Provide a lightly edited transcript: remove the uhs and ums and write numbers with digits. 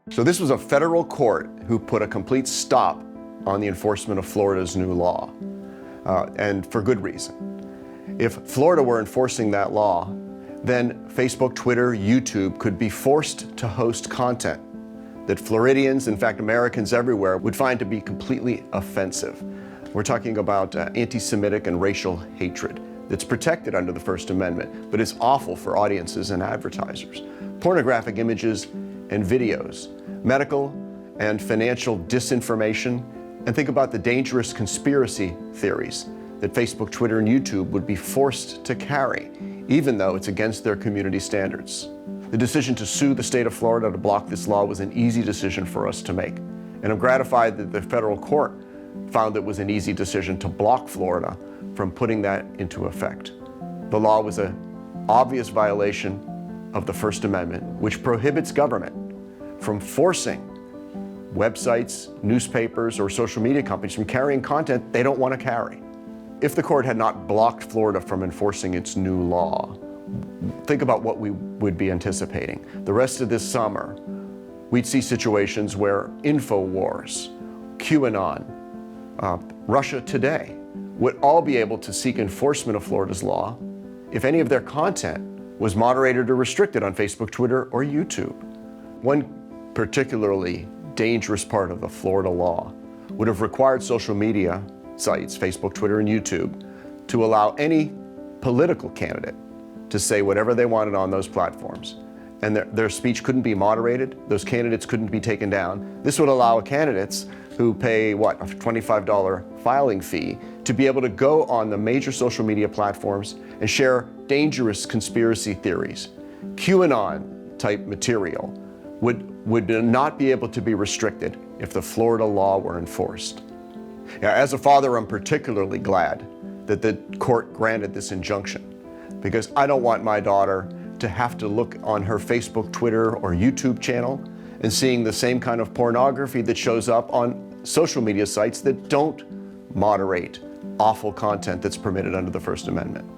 So this was a federal court who put a complete stop on the enforcement of Florida's new law, and for good reason. If Florida were enforcing that law, then Facebook, Twitter, YouTube could be forced to host content that Floridians, in fact Americans everywhere, would find to be completely offensive. We're talking about anti-Semitic and racial hatred that's protected under the First Amendment, but is awful for audiences and advertisers. Pornographic images and videos, medical and financial disinformation, and think about the dangerous conspiracy theories that Facebook, Twitter, and YouTube would be forced to carry, even though it's against their community standards. The decision to sue the state of Florida to block this law was an easy decision for us to make. And I'm gratified that the federal court found it was an easy decision to block Florida from putting that into effect. The law was an obvious violation of the First Amendment, which prohibits government from forcing websites, newspapers, or social media companies from carrying content they don't want to carry. If the court had not blocked Florida from enforcing its new law, think about what we would be anticipating. The rest of this summer, we'd see situations where InfoWars, QAnon, Russia Today would all be able to seek enforcement of Florida's law if any of their content was moderated or restricted on Facebook, Twitter, or YouTube. One particularly dangerous part of the Florida law would have required social media sites, Facebook, Twitter, and YouTube, to allow any political candidate to say whatever they wanted on those platforms. And their speech couldn't be moderated, those candidates couldn't be taken down. This would allow candidates who pay, what, a $25 filing fee to be able to go on the major social media platforms and share dangerous conspiracy theories. QAnon type material would not be able to be restricted if the Florida law were enforced. Now, as a father, I'm particularly glad that the court granted this injunction, because I don't want my daughter to have to look on her Facebook, Twitter, or YouTube channel and seeing the same kind of pornography that shows up on social media sites that don't moderate awful content that's permitted under the First Amendment.